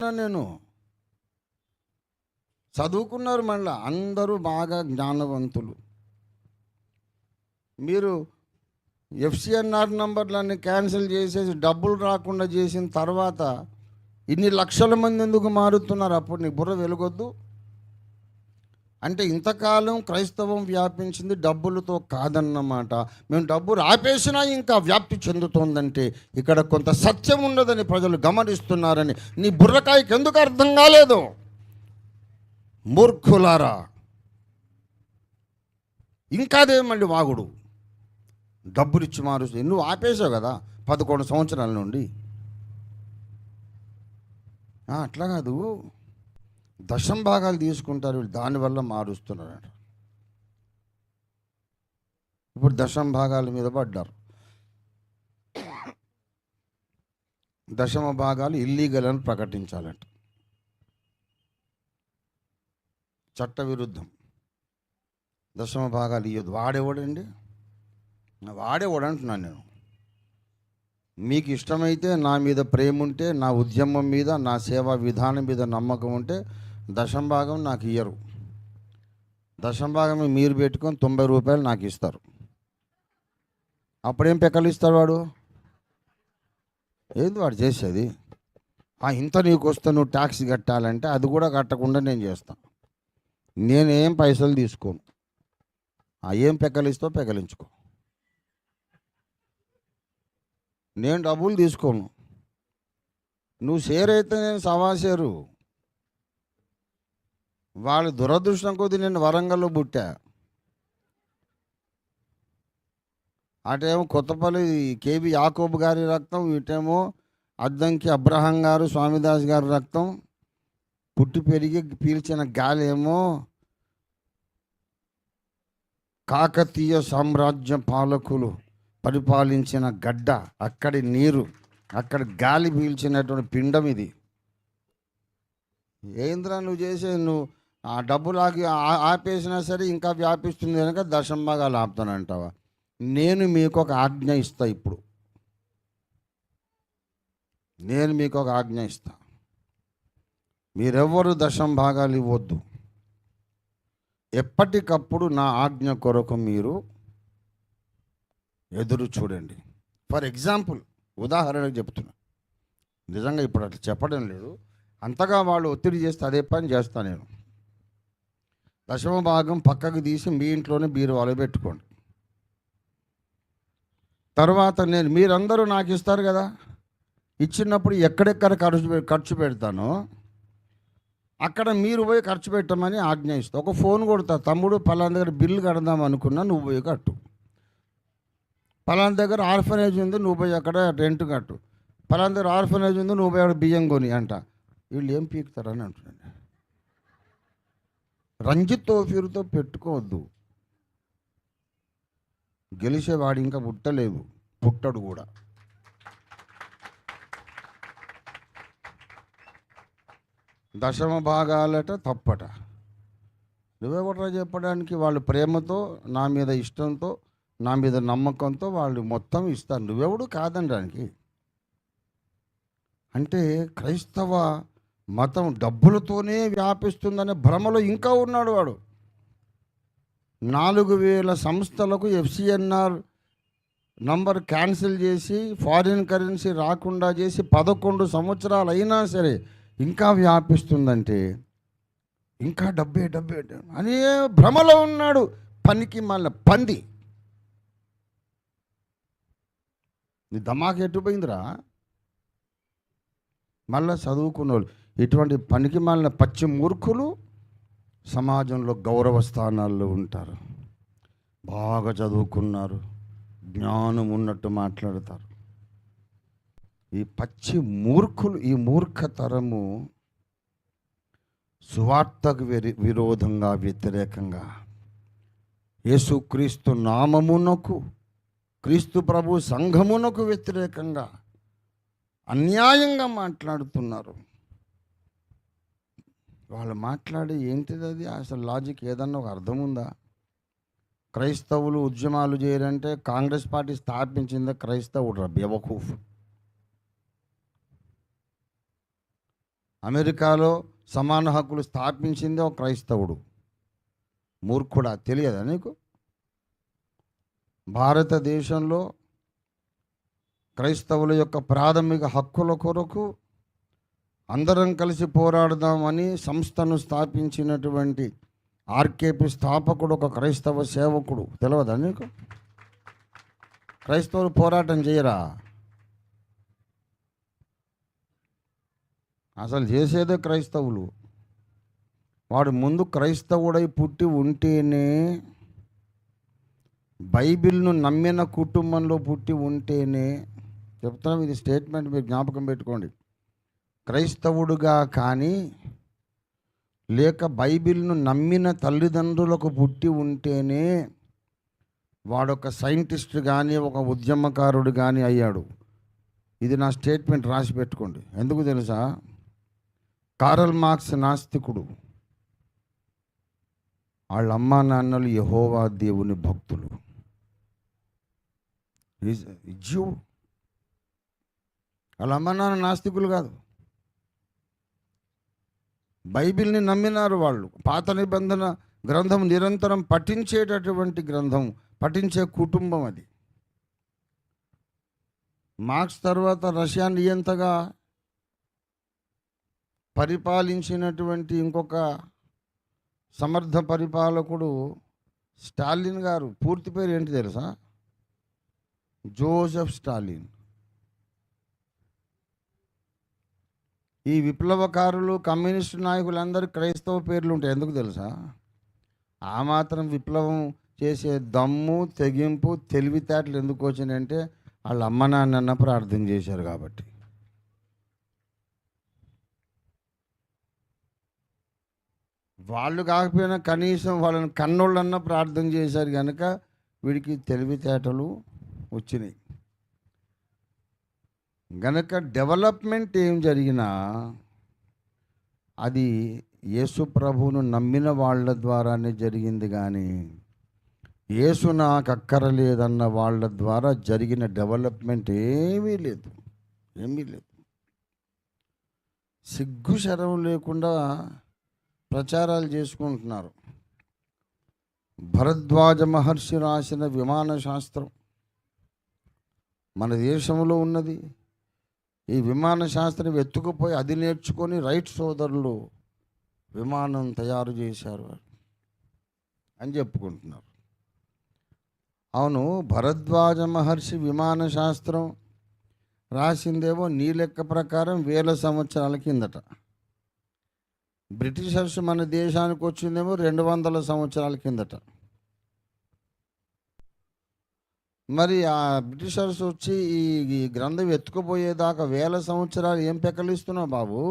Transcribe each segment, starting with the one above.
నేను చదువుకున్నారు, మళ్ళీ అందరూ బాగా జ్ఞానవంతులు. మీరు ఎఫ్సిఎన్ఆర్ నంబర్లన్నీ క్యాన్సిల్ చేసేసి డబ్బులు రాకుండా చేసిన తర్వాత ఇన్ని లక్షల మంది ఎందుకు మారుతున్నారు? అప్పుడు నీ బుర్ర వెలుగొద్దు. అంటే ఇంతకాలం క్రైస్తవం వ్యాపించింది డబ్బులతో కాదన్నమాట. మేము డబ్బులు ఆపేసినా ఇంకా వ్యాప్తి చెందుతోందంటే ఇక్కడ కొంత సత్యం ఉన్నదని ప్రజలు గమనిస్తున్నారని నీ బుర్రకాయకి ఎందుకు అర్థం కాలేదు? మూర్ఖులారా, ఇంకాదే మళ్ళీ వాగుడు. డబ్బులు ఇచ్చి మారుస్తుంది. నువ్వు ఆపేసావు కదా 11 సంవత్సరాల నుండి. అట్లా కాదు, దశం భాగాలు తీసుకుంటారు వీళ్ళు, దానివల్ల మారుస్తున్నారట. ఇప్పుడు దశం భాగాల మీద పడ్డారు. దశమ భాగాలు ఇల్లీగల్ అని ప్రకటించాలంట. చట్ట విరుద్ధం. దశమ భాగాలు ఇవ్వదు. వాడేవాడండి? వాడేవాడు అంటున్నాను నేను. మీకు ఇష్టమైతే, నా మీద ప్రేమ ఉంటే, నా ఉద్యమం మీద, నా సేవా విధానం మీద నమ్మకం ఉంటే దశం భాగం నాకు ఇయ్యరు. దశం భాగం మీరు పెట్టుకొని 90 రూపాయలు నాకు ఇస్తారు. అప్పుడేం పెక్కలు ఇస్తాడు వాడు? ఏంది వాడు చేసేది? ఇంత నీకు వస్తే నువ్వు ట్యాక్స్ కట్టాలంటే అది కూడా కట్టకుండా నేను చేస్తాను. నేనేం పైసలు తీసుకోను. ఏం పెక్కలిస్తావు పెక్కలించుకో. నేను డబ్బులు తీసుకోను. నువ్వు షేర్ అయితే నేను సవాషేరు. వాళ్ళ దురదృష్టం కొద్దీ నేను వరంగల్లో పుట్టా. అటేమో కొత్తపల్లి కేబీ యాకోబు గారి రక్తం, ఇటేమో అద్దంకి అబ్రహాం గారు, స్వామిదాస్ గారి రక్తం. పుట్టి పెరిగి పీల్చిన గాలి ఏమో కాకతీయ సామ్రాజ్య పాలకులు పరిపాలించిన గడ్డ. అక్కడి నీరు, అక్కడ గాలి పీల్చినటువంటి పిండం ఇది. ఏంద్రా నువ్వు చేసే? నువ్వు ఆ డబ్బులు ఆపేసినా సరే ఇంకా వ్యాపిస్తుంది కనుక దశం భాగాలు ఆపుతానంటావా? నేను మీకు ఒక ఆజ్ఞ ఇస్తా. ఇప్పుడు నేను మీకు ఒక ఆజ్ఞ ఇస్తా. మీరెవ్వరు దశం భాగాలు ఇవ్వద్దు. ఎప్పటికప్పుడు నా ఆజ్ఞ కొరకు మీరు ఎదురు చూడండి. ఫర్ ఎగ్జాంపుల్, ఉదాహరణకు చెప్తున్నా. నిజంగా ఇప్పుడు అట్లా చెప్పడం లేదు, అంతగా వాళ్ళు ఒత్తిడి చేస్తే అదే పని చేస్తా నేను. దశమ భాగం పక్కకు తీసి మీ ఇంట్లోనే బీరువాలో పెట్టుకోండి. తర్వాత మీరందరూ నాకు ఇస్తారు కదా, ఇచ్చినప్పుడు ఎక్కడెక్కడ ఖర్చు పెడతానో అక్కడ మీరు పోయి ఖర్చు పెట్టమని ఆజ్ఞ ఇస్తా. ఒక ఫోన్ కొడతా, తమ్ముడు పలానా దగ్గర బిల్లు కడదాం అనుకున్నా, నువ్వు పోయి కట్టు. పలానా దగ్గర ఆర్ఫనేజ్ ఉంది, నువ్వు పోయి అక్కడ రెంట్ కట్టు. పలానా దగ్గర ఆర్ఫనేజ్ ఉంది, నువ్వు పోయి అక్కడ బియ్యం కొని అంట. వీళ్ళు ఏం పీకుతారని అంటున్నాను. రంజిత్ తోఫీరుతో పెట్టుకోవద్దు. గెలిచేవాడు ఇంకా పుట్టలేదు, పుట్టడు కూడా. దశమ భాగాలట తప్పట. నువ్వెవడరా చెప్పడానికి? వాళ్ళు ప్రేమతో, నా మీద ఇష్టంతో, నా మీద నమ్మకంతో వాళ్ళు మొత్తం ఇస్తారు. నువ్వెవడు కాదనడానికి? అంటే క్రైస్తవ మతం డబ్బులతోనే వ్యాపిస్తుందనే భ్రమలో ఇంకా ఉన్నాడు వాడు. 4000 సంస్థలకు ఎఫ్సిఎన్ఆర్ నంబర్ క్యాన్సిల్ చేసి, ఫారిన్ కరెన్సీ రాకుండా చేసి 11 సంవత్సరాలు అయినా సరే ఇంకా వ్యాపిస్తుందంటే ఇంకా డబ్బే అనే భ్రమలో ఉన్నాడు. పనికి మళ్ళీ పంది. నీ దమాకి ఎట్టుపోయిందిరా? మళ్ళీ చదువుకున్న వాళ్ళు, ఇటువంటి పనికి మాలిన పచ్చి మూర్ఖులు సమాజంలో గౌరవ స్థానాల్లో ఉంటారు. బాగా చదువుకున్నారు, జ్ఞానం ఉన్నట్టు మాట్లాడతారు. ఈ పచ్చి మూర్ఖులు, ఈ మూర్ఖతరము సువార్తకు విరోధంగా, వ్యతిరేకంగా, యేసుక్రీస్తు నామమునకు, క్రీస్తు ప్రభు సంఘమునకు వ్యతిరేకంగా అన్యాయంగా మాట్లాడుతున్నారు. వాళ్ళు మాట్లాడి ఏంటిది అది? అసలు లాజిక్ ఏదన్నా ఒక అర్థం ఉందా? క్రైస్తవులు ఉద్యమాలు చేయరంటే కాంగ్రెస్ పార్టీ స్థాపించిందే క్రైస్తవుడు రా, బేవకూఫ్. అమెరికాలో సమాన హక్కులు స్థాపించింది ఒక క్రైస్తవుడు. మూర్ఖుడా, తెలియదా నీకు? భారతదేశంలో క్రైస్తవుల యొక్క ప్రాథమిక హక్కుల కొరకు అందరం కలిసి పోరాడదామని సంస్థను స్థాపించినటువంటి ఆర్కేపీ స్థాపకుడు ఒక క్రైస్తవ సేవకుడు. తెలియదా నీకు? క్రైస్తవులు పోరాటం చేయరా? అసలు చేసేదే క్రైస్తవులు. వాడు ముందు క్రైస్తవుడై పుట్టి ఉంటేనే, బైబిల్ను నమ్మిన కుటుంబంలో పుట్టి ఉంటేనే, చెప్తున్నాం, ఇది స్టేట్మెంట్ మీరు జ్ఞాపకం పెట్టుకోండి. క్రైస్తవుడుగా కానీ లేక బైబిల్ను నమ్మిన తల్లిదండ్రులకు పుట్టి ఉంటేనే వాడొక సైంటిస్ట్ కానీ ఒక ఉద్యమకారుడు కానీ అయ్యాడు. ఇది నా స్టేట్మెంట్, రాసి పెట్టుకోండి. ఎందుకు తెలుసా? కారల్ మార్క్స్ నాస్తికుడు. వాళ్ళ అమ్మా నాన్నలు యెహోవా దేవుని భక్తులు. జీవుడు. వాళ్ళ అమ్మా నాన్న నాస్తికులు కాదు. బైబిల్ని నమ్మినారు వాళ్ళు. పాత నిబంధన గ్రంథం నిరంతరం పఠించేటటువంటి గ్రంథం, పఠించే కుటుంబం అది. మార్క్స్ తర్వాత రష్యా నియంతగా పరిపాలించినటువంటి ఇంకొక సమర్థ పరిపాలకుడు స్టాలిన్ గారు. పూర్తి పేరు ఏంటి తెలుసా? Joseph Stalin. ఈ విప్లవకారులు, కమ్యూనిస్టు నాయకులందరూ క్రైస్తవ పేర్లు ఉంటాయి. ఎందుకు తెలుసా? ఆ మాత్రం విప్లవం చేసే దమ్ము, తెగింపు, తెలివితేటలు ఎందుకు వచ్చినాయంటే వాళ్ళ అమ్మ నాన్న ప్రార్థన చేశారు కాబట్టి. వాళ్ళు కాకపోయినా కనీసం వాళ్ళని కన్నోళ్ళన్నా ప్రార్థన చేశారు కనుక వీడికి తెలివితేటలు వచ్చినాయి. గనక డెవలప్మెంట్ ఏం జరిగినా అది యేసు ప్రభువును నమ్మిన వాళ్ళ ద్వారానే జరిగింది. కానీ యేసు నాకు అక్కరలేదన్న వాళ్ళ ద్వారా జరిగిన డెవలప్మెంట్ ఏమీ లేదు. సిగ్గు శరం లేకుండా ప్రచారాలు చేసుకుంటున్నారు. భరద్వాజ మహర్షి రాసిన విమాన శాస్త్రం మన దేశంలో ఉన్నది. ఈ విమాన శాస్త్రం ఎత్తుకుపోయి అది నేర్చుకొని రైట్ సోదరులు విమానం తయారు చేశారు అని చెప్పుకుంటున్నారు. అవును, భరద్వాజ మహర్షి విమాన శాస్త్రం రాసిందేమో నీ లెక్క ప్రకారం 1000 సంవత్సరాల కిందట. బ్రిటిషర్స్ మన దేశానికి వచ్చిందేమో 200 సంవత్సరాల కిందట. మరి ఆ బ్రిటిషర్స్ వచ్చి ఈ గ్రంథం ఎత్తుకుపోయేదాకా 1000 సంవత్సరాలు ఏం పెకలిస్తున్నావు బాబు?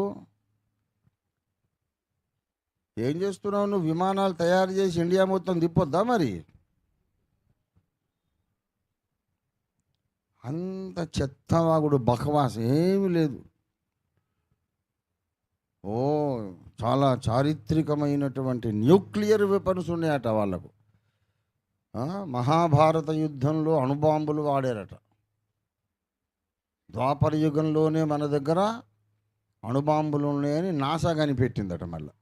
ఏం చేస్తున్నావు నువ్వు? విమానాలు తయారు చేసి ఇండియా మొత్తం తిప్పొద్దా? మరి అంత చెత్తవాగుడు, బకవాస్ ఏమీ లేదు. ఓ, చాలా చారిత్రకమైనటువంటి న్యూక్లియర్ వెపన్స్ ఉన్నాయట వాళ్ళకు. మహాభారత యుద్ధంలో అణుబాంబులు వాడారట. ద్వాపర యుగంలోనే మన దగ్గర అణుబాంబులు ఉన్నాయని నాసా కనిపెట్టిందట. మళ్ళీ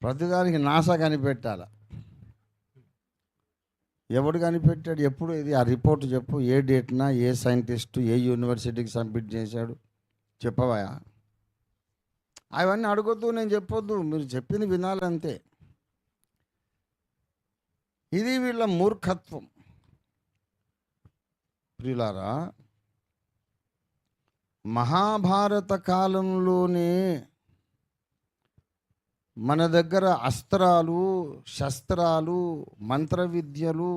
ప్రతిదానికి నాసా కనిపెట్టాల. ఎవడు కనిపెట్టాడు? ఎప్పుడు? ఇది ఆ రిపోర్ట్ చెప్పు. ఏ డేట్నా, ఏ సైంటిస్టు, ఏ యూనివర్సిటీకి సబ్మిట్ చేశాడు చెప్పవా? అవన్నీ అడగొద్దు, నేను చెప్పొద్దు. మీరు చెప్పింది వినాలంతే. ఇది వీళ్ళ మూర్ఖత్వం. ప్రియులారా, మహాభారత కాలంలోనే మన దగ్గర అస్త్రాలు, శస్త్రాలు, మంత్ర విద్యలు,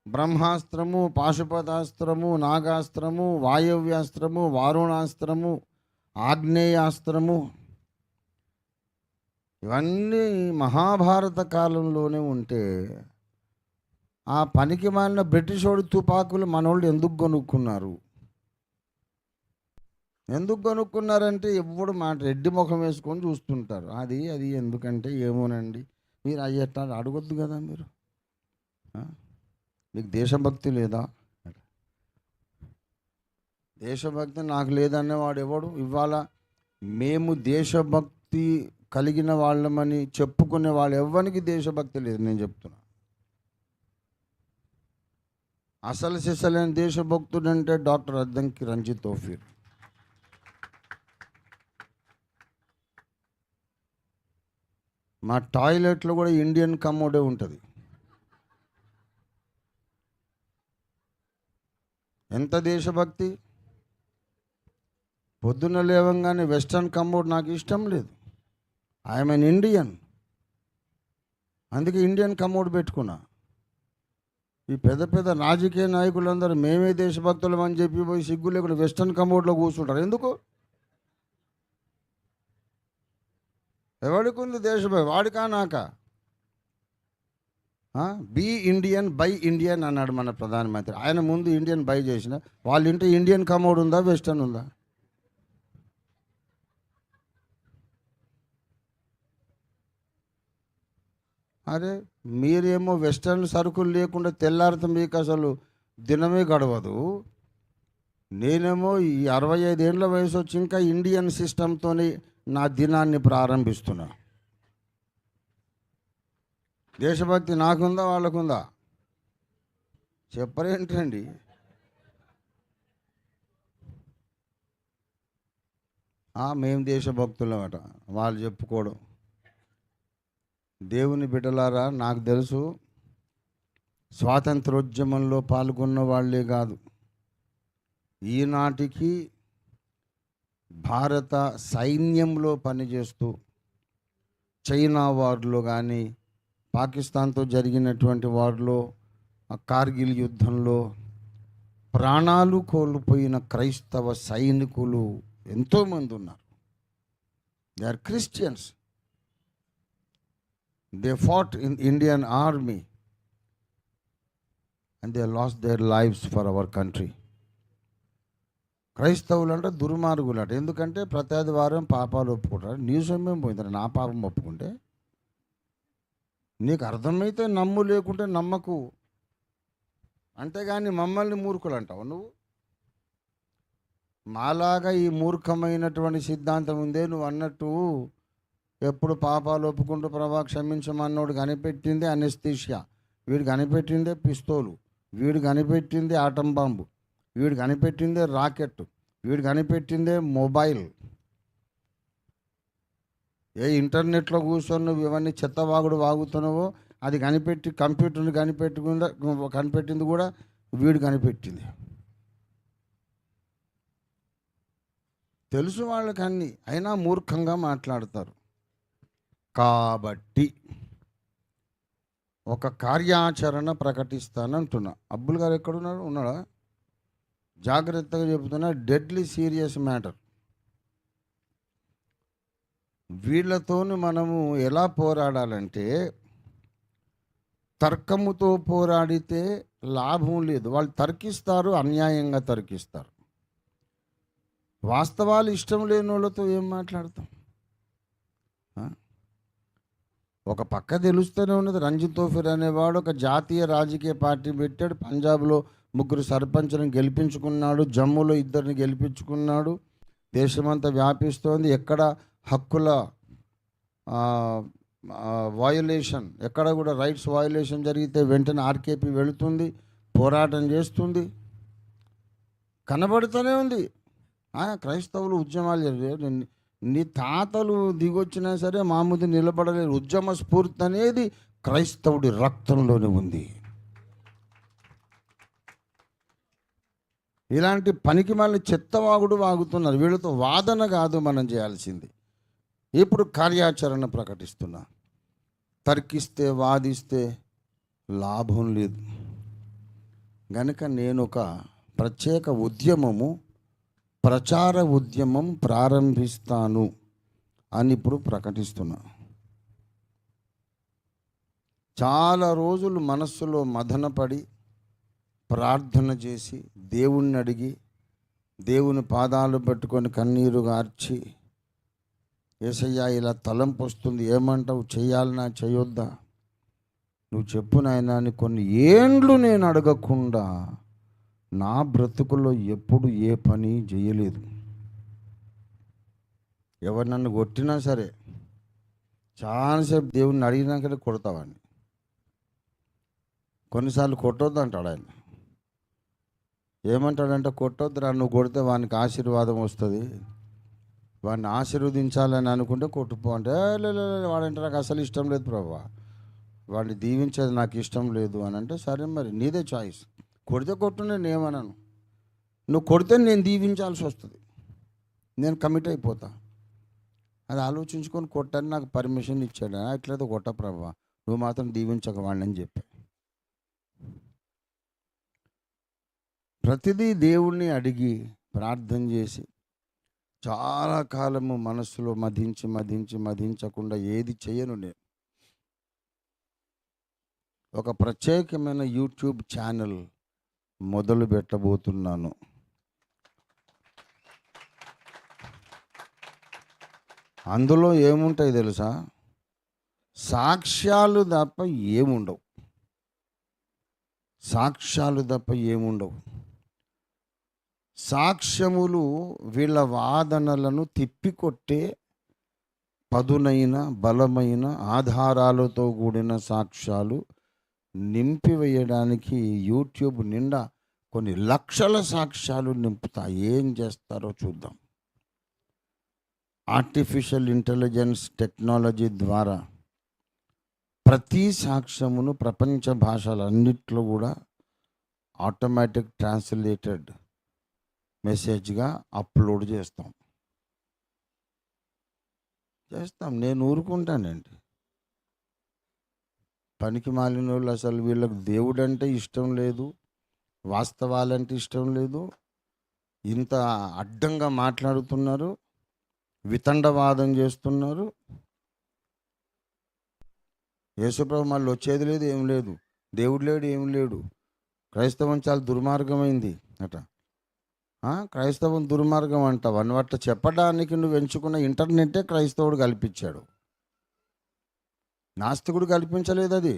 బ్రహ్మాస్త్రము, పాశుపతాస్త్రము, నాగాస్త్రము, వాయవ్యాస్త్రము, వారుణాస్త్రము, ఆగ్నేయాస్త్రము, ఇవన్నీ మహాభారత కాలంలోనే ఉంటే ఆ పనికి మాలిన బ్రిటిషోడి తుపాకులు మనోళ్ళు ఎందుకు కొనుక్కున్నారు? ఎందుకు కొనుక్కున్నారంటే ఎప్పుడు మాట రెడ్డి ముఖం వేసుకొని చూస్తుంటారు. అది ఎందుకంటే ఏమోనండి. మీరు అయ్యట అడగొద్దు కదా. మీరు మీకు దేశభక్తి లేదా? దేశభక్తి నాకు లేదనేవాడు ఎవడు? ఇవాళ మేము దేశభక్తి కలిగిన వాళ్ళమని చెప్పుకునే వాళ్ళు ఎవరికి దేశభక్తి లేదు. నేను చెప్తున్నా, అసలు సిసలైన దేశభక్తుడు అంటే డాక్టర్ అద్దంకి రంజిత్ తోఫీర్. మా టాయిలెట్లో కూడా ఇండియన్ కమోడే ఉంటుంది. ఎంత దేశభక్తి! పొద్దున్న లేవంగానే వెస్టర్న్ కమోడ్ నాకు ఇష్టం లేదు. ఐఎమ్ ఎన్ ఇండియన్, అందుకే ఇండియన్ కమోడ్ పెట్టుకున్నా. ఈ పెద్ద పెద్ద రాజకీయ నాయకులందరూ మేమే దేశభక్తులం అని చెప్పి పోయి సిగ్గు లేకుండా వెస్టర్న్ కమోడ్లో కూర్చుంటారు. ఎందుకు? ఎవరికి ఉంది దేశభక్తి? వాడికా నాకా? బీ ఇండియన్ బై ఇండియన్ అన్నాడు మన ప్రధానమంత్రి. ఆయన ముందు ఇండియన్ బై చేసిన వాళ్ళ ఇంటి ఇండియన్ కమోడ్ ఉందా, వెస్టర్న్ ఉందా? అరే మీరేమో వెస్టర్న్ సరుకులు లేకుండా తెల్లారితే మీకు అసలు దినమే గడవదు. నేనేమో ఈ 65 ఏళ్ళ వయసు వచ్చి ఇంకా ఇండియన్ సిస్టంతోనే నా దినాన్ని ప్రారంభిస్తున్నా. దేశభక్తి నాకుందా, వాళ్ళకుందా? చెప్పరేంటండి? మేము దేశభక్తులమట వాళ్ళు చెప్పుకోవడం. దేవుని బిడ్డలారా, నాకు తెలుసు స్వాతంత్రోద్యమంలో పాల్గొన్న వాళ్ళే కాదు, ఈనాటికి భారత సైన్యంలో పనిచేస్తూ చైనా వార్లో కానీ పాకిస్తాన్తో జరిగినటువంటి వార్లో, కార్గిల్ యుద్ధంలో ప్రాణాలు కోల్పోయిన క్రైస్తవ సైనికులు ఎంతోమంది ఉన్నారు. They are Christians. They fought in Indian army and they lost their lives for our country. క్రైస్తవులు అంటే దుర్మార్గులు అంట. ఎందుకంటే ప్రతి ఆదివారం పాపాలు ఒప్పుకుంటారు. నీ సొమ్మేం పోయింది, నా పాపం ఒప్పుకుంటే? నీకు అర్థమైతే నమ్ము, లేకుంటే నమ్మకు. అంతేగాని మమ్మల్ని మూర్ఖులు అంటావు నువ్వు. మాలాగా ఈ మూర్ఖమైనటువంటి సిద్ధాంతం ఉందే నువ్వు అన్నట్టు. ఎప్పుడు పాపాలు ఒప్పుకుంటూ ప్రభా క్షమించమన్నోడు కనిపెట్టిందే అనెస్థీషియా, వీడు కనిపెట్టిందే పిస్తోలు, వీడు కనిపెట్టిందే ఆటం బాంబు, వీడు కనిపెట్టిందే రాకెట్, వీడు కనిపెట్టిందే మొబైల్. ఏ ఇంటర్నెట్లో కూర్చొని నువ్వు ఇవన్నీ చెత్తవాగుడు వాగుతున్నావో అది కనిపెట్టి కంప్యూటర్ని కనిపెట్టింది కూడా వీడు కనిపెట్టింది. తెలుసు వాళ్ళకన్నీ, అయినా మూర్ఖంగా మాట్లాడతారు. కాబట్టి ఒక కార్యాచరణ ప్రకటిస్తానంటున్నా. అబ్బుల్ గారు ఎక్కడున్నాడు? ఉన్నాడా? జాగ్రత్తగా చెబుతున్నా, డెడ్లీ సీరియస్ మ్యాటర్. వీళ్ళతోని మనము ఎలా పోరాడాలంటే, తర్కముతో పోరాడితే లాభం లేదు. వాళ్ళు తర్కిస్తారు, అన్యాయంగా తర్కిస్తారు. వాస్తవాలు ఇష్టం లేని వాళ్ళతో ఏం మాట్లాడతాం? ఒక పక్క తెలుస్తూనే ఉన్నది, రంజిత్ తోఫీర్ అనేవాడు ఒక జాతీయ రాజకీయ పార్టీ పెట్టాడు. పంజాబ్లో 3 సర్పంచ్లను గెలిపించుకున్నాడు, జమ్మూలో 2 గెలిపించుకున్నాడు. దేశమంతా వ్యాపిస్తోంది. ఎక్కడ హక్కుల వయోలేషన్, ఎక్కడ కూడా రైట్స్ వయోలేషన్ జరిగితే వెంటనే ఆర్కేపీ వెళుతుంది, పోరాటం చేస్తుంది, కనబడుతూనే ఉంది. క్రైస్తవులు ఉద్యమాలు జరిగారు. నీ తాతలు దిగొచ్చినా సరే మా ముందు నిలబడలేరు. ఉద్యమ స్ఫూర్తి అనేది క్రైస్తవుడి రక్తంలోనే ఉంది. ఇలాంటి పనికి మళ్ళీ చెత్తవాగుడు వాగుతున్నారు. వీళ్ళతో వాదన కాదు మనం చేయాల్సింది. ఇప్పుడు కార్యాచరణ ప్రకటిస్తున్నా. తర్కిస్తే వాదిస్తే లాభం లేదు గనుక నేను ఒక ప్రత్యేక ఉద్యమము, ప్రచార ఉద్యమం ప్రారంభిస్తాను అని ఇప్పుడు ప్రకటిస్తున్నా. చాలా రోజులు మనస్సులో మదనపడి ప్రార్థన చేసి దేవుణ్ణి అడిగి దేవుని పాదాలు పెట్టుకొని కన్నీరు గార్చి, యేసయ్యా ఇలా తలంపు వస్తుంది, ఏమంటావు, చెయ్యాలనా చేయొద్దా, నువ్వు చెప్పు నాయనా అని కొన్ని ఏండ్లు నేను అడగకుండా నా బ్రతుకులో ఎప్పుడు ఏ పని చేయలేదు. ఎవరు నన్ను కొట్టినా సరే చాలాసేపు దేవుణ్ణి అడిగినాకనే కొడతావాడిని. కొన్నిసార్లు కొట్టొద్దు అంటాడు ఆయన. ఏమంటాడంటే, కొట్టొద్దురా, నువ్వు కొడితే వానికి ఆశీర్వాదం వస్తుంది, వాడిని ఆశీర్వదించాలని అనుకుంటే కొట్టుపో అంటే, వాడంటే నాకు అసలు ఇష్టం లేదు ప్రభువా, వాడిని దీవించేది నాకు ఇష్టం లేదు అని అంటే, సరే మరి నీదే చాయిస్, కొడితే కొట్టు, నేను ఏమన్నాను, నువ్వు కొడితే నేను దీవించాల్సి వస్తుంది, నేను కమిట్ అయిపోతా. అది ఆలోచించుకొని కొట్టని నాకు పర్మిషన్ ఇచ్చాడు. ఇట్లయితే కొట్ట ప్రభువా, నువ్వు మాత్రం దీవించక వాడిని అని చెప్పి ప్రతిదీ దేవుణ్ణి అడిగి ప్రార్థన చేసి చాలా కాలము మనస్సులో మదించకుండా ఏది చేయను. నేను ఒక ప్రత్యేకమైన యూట్యూబ్ ఛానల్ మొదలు పెట్టబోతున్నాను. అందులో ఏముంటాయి తెలుసా? సాక్ష్యాలు తప్ప ఏముండవు. సాక్ష్యములు వీళ్ళ వాదనలను తిప్పికొట్టే పదునైన బలమైన ఆధారాలతో కూడిన సాక్ష్యాలు నింపివేయడానికి యూట్యూబ్ నిండా కొన్ని లక్షల సాక్ష్యాలు నింపుతా. ఏం చేస్తారో చూద్దాం. ఆర్టిఫిషియల్ ఇంటెలిజెన్స్ టెక్నాలజీ ద్వారా ప్రతి సాక్ష్యమును ప్రపంచ భాషలన్నిట్లో కూడా ఆటోమేటిక్ ట్రాన్స్లేటెడ్ మెసేజ్గా అప్లోడ్ చేస్తాం. నేను ఊరుకుంటానండి. పనికి మాలిన వాళ్ళు, అసలు వీళ్ళకి దేవుడు అంటే ఇష్టం లేదు, వాస్తవాలంటే ఇష్టం లేదు, ఇంత అడ్డంగా మాట్లాడుతున్నారు, వితండవాదం చేస్తున్నారు. యేసుప్రభు మళ్ళీ వచ్చేది లేదు, ఏం లేదు, దేవుడు లేడు, ఏం లేడు, క్రైస్తవం చాలా దుర్మార్గమైంది అట. క్రైస్తవం దుర్మార్గం అంటావు అని అట్లా చెప్పడానికి నువ్వు ఎంచుకున్న ఇంటర్నెట్టే క్రైస్తవుడు కల్పించాడు, నాస్తికుడు కల్పించలేదు అది.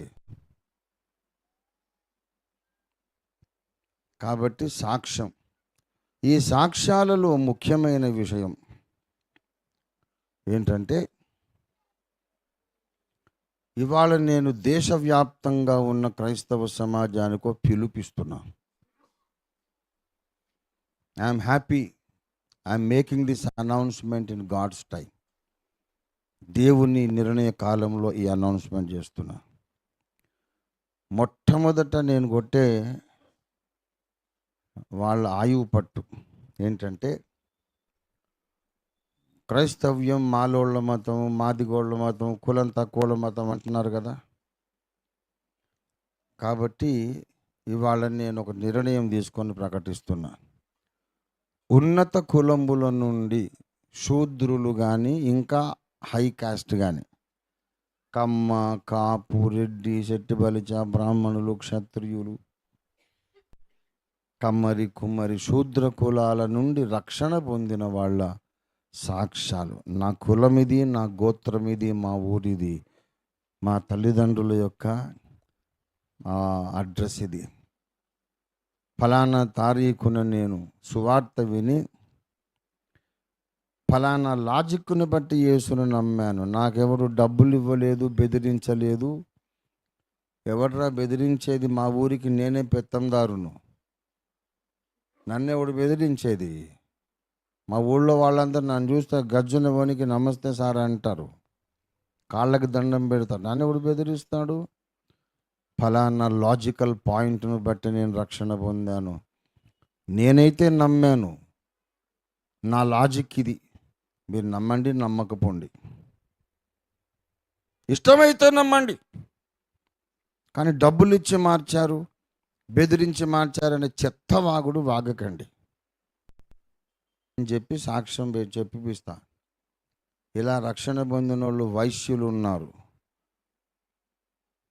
కాబట్టి సాక్ష్యం, ఈ సాక్ష్యాలలో ముఖ్యమైన విషయం ఏంటంటే, ఇవాళ నేను దేశవ్యాప్తంగా ఉన్న క్రైస్తవ సమాజానికో పిలుపిస్తున్నా. I'm happy, I'm making this announcement in God's time. దేవుని నిర్ణయ కాలంలో ఈ అనౌన్స్మెంట్ చేస్తున్నా. మొట్టమొదట నేను కొట్టే వాళ్ళ ఆయువు పట్టు ఏంటంటే, క్రైస్తవ్యం మాలోళ్ళ మతం, మాదిగోళ్ళ మతం, కులం తక్కువల మతం అంటున్నారు కదా. కాబట్టి ఇవాళ నేను ఒక నిర్ణయం తీసుకొని ప్రకటిస్తున్నా. ఉన్నత కులంబుల నుండి శూద్రులు కానీ, ఇంకా హై కాస్ట్ కానీ, కమ్మ, కాపు, రెడ్డి, శెట్టిబలిచ, బ్రాహ్మణులు, క్షత్రియులు, కమ్మరి, కుమ్మరి, శూద్ర కులాల నుండి రక్షణ పొందిన వాళ్ళ సాక్ష్యాలు, నా కులం ఇది, నా గోత్రం ఇది, మా ఊరిది, మా తల్లిదండ్రుల యొక్క అడ్రస్ ఇది, ఫలానా తారీఖున నేను సువార్త విని ఫలానా లాజిక్ను బట్టి యేసును నమ్మాను, నాకెవరు డబ్బులు ఇవ్వలేదు, బెదిరించలేదు. ఎవడరా బెదిరించేది? మా ఊరికి నేనే పెత్తందారును, నన్నెవడు బెదిరించేది? మా ఊళ్ళో వాళ్ళందరూ నన్ను చూస్తే గజ్జున వనికి నమస్తే సార్ అంటారు, కాళ్ళకి దండం పెడతారు. నన్ను ఎవడు బెదిరిస్తాడు? ఫలానా లాజికల్ పాయింట్ను బట్టి నేను రక్షణ పొందాను, నేనైతే నమ్మాను, నా లాజిక్ ఇది. మీరు నమ్మండి, నమ్మకపోండి, ఇష్టమైతే నమ్మండి. కానీ డబ్బులు ఇచ్చి మార్చారు, బెదిరించి మార్చారనే చెత్తవాగుడు వాగకండి అని చెప్పి సాక్ష్యం చెప్పిస్తా. ఇలా రక్షణ పొందిన వాళ్ళు వైశ్యులు ఉన్నారు,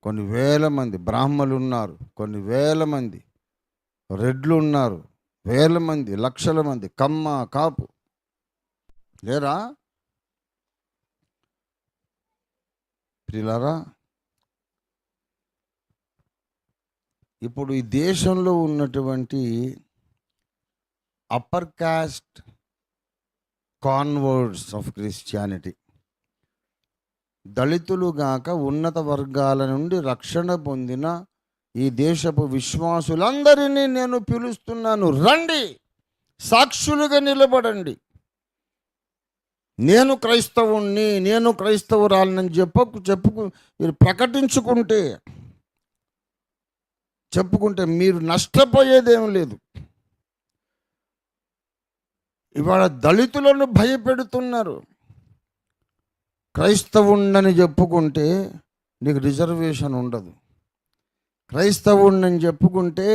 కొన్ని వేల మంది బ్రాహ్మణులు ఉన్నారు, కొన్ని వేల మంది రెడ్లు ఉన్నారు, వేల మంది, లక్షల మంది కమ్మ, కాపు లేరా? ప్రియులారా, ఇప్పుడు ఈ దేశంలో ఉన్నటువంటి upper caste converts of Christianity, దళితులు గాక ఉన్నత వర్గాల నుండి రక్షణ పొందిన ఈ దేశపు విశ్వాసులందరినీ నేను పిలుస్తున్నాను, రండి, సాక్షులుగా నిలబడండి. నేను క్రైస్తవుణ్ణి, నేను క్రైస్తవురాలని చెప్పుకు మీరు చెప్పుకుంటే మీరు నష్టపోయేదేం లేదు. ఇవాళ దళితులను భయపెడుతున్నారు. క్రైస్తవుణ్ణని చెప్పుకుంటే నీకు రిజర్వేషన్ ఉండదు. క్రైస్తవుణ్ణని చెప్పుకుంటే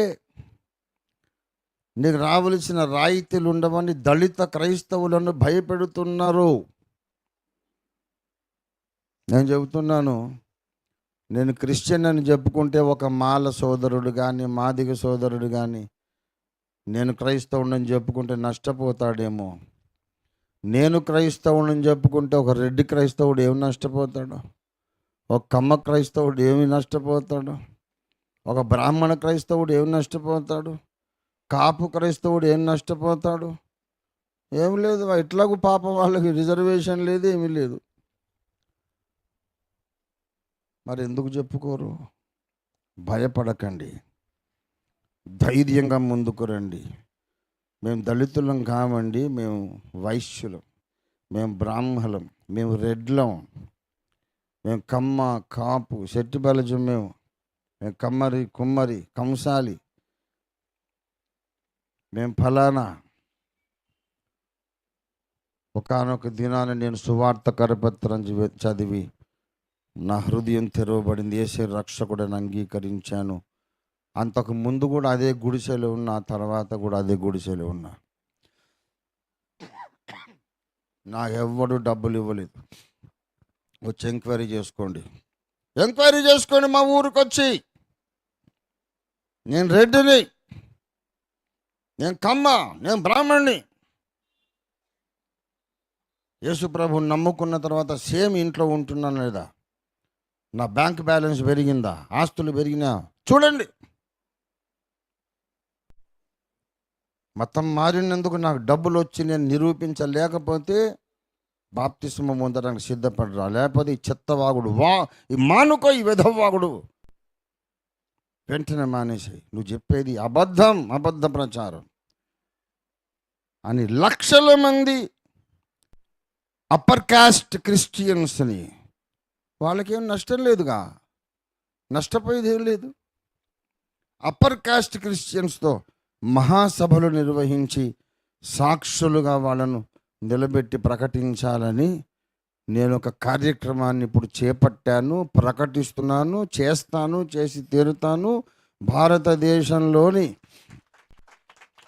నీకు రావలసిన రాయితీలు ఉండవని దళిత క్రైస్తవులను భయపెడుతున్నారు. నేను చెబుతున్నాను, నేను క్రిస్టియన్ అని చెప్పుకుంటే ఒక మాల సోదరుడు కానీ మాదిగ సోదరుడు కానీ నేను క్రైస్తవుడని చెప్పుకుంటే నష్టపోతాడేమో. నేను క్రైస్తవుడని చెప్పుకుంటే ఒక రెడ్డి క్రైస్తవుడు ఏమి నష్టపోతాడు, ఒక కమ్మ క్రైస్తవుడు ఏమి నష్టపోతాడు, ఒక బ్రాహ్మణ క్రైస్తవుడు ఏమి నష్టపోతాడు, కాపు క్రైస్తవుడు ఏం నష్టపోతాడు? ఏం లేదు. ఇట్లాగూ పాపం వాళ్ళకి రిజర్వేషన్ లేదు, ఏమీ లేదు. మరి ఎందుకు చెప్పుకోరు? భయపడకండి, ధైర్యంగా ముందుకు రండి. మేము దళితులం కామండి, మేము వైశ్యులం, మేము బ్రాహ్మణులం, మేము రెడ్లం, మేము కమ్మ, కాపు, శెట్టిబలజం, మేము కమ్మరి, కుమ్మరి, కంసాలి, మేము ఫలానా. ఒకానొక దినాన నేను సువార్త కరపత్రం చదివి నా హృదయం తెరవబడింది. యేసే రక్షకుడని అంగీకరించాను. అంతకు ముందు కూడా అదే గుడిసెలో ఉన్నా, తర్వాత కూడా అదే గుడిసెలో ఉన్నా. నాకెవ్వడు డబ్బులు ఇవ్వలేదు. వచ్చి ఎంక్వైరీ చేసుకోండి మా ఊరికి వచ్చి. నేను రెడ్డిని, నేను కమ్మ, నేను బ్రాహ్మణ్ణి. యేసు ప్రభుని నమ్ముకున్న తర్వాత సేమ్ ఇంట్లో ఉంటున్నాను లేదా? నా బ్యాంక్ బ్యాలెన్స్ పెరిగిందా? ఆస్తులు పెరిగినా? చూడండి. మతం మారినందుకు నాకు డబ్బులు వచ్చి నేను నిరూపించలేకపోతే బాప్తిస్మం పొందడానికి సిద్ధపడరా. లేకపోతే ఈ చెత్తవాగుడు ఈ మానుకో, ఈ విధవాగుడు వెంటనే మానేసి, నువ్వు చెప్పేది అబద్ధ ప్రచారం అని లక్షల మంది అప్పర్ కాస్ట్ క్రిస్టియన్స్ని, వాళ్ళకేం నష్టం లేదుగా, నష్టపోయేది ఏం లేదు. అప్పర్ కాస్ట్ క్రిస్టియన్స్తో మహాసభలు నిర్వహించి సాక్షులుగా వాళ్ళను నిలబెట్టి ప్రకటించాలని నేను ఒక కార్యక్రమాన్ని ఇప్పుడు చేపట్టాను, ప్రకటిస్తున్నాను, చేసి తీరుతాను. భారతదేశంలోని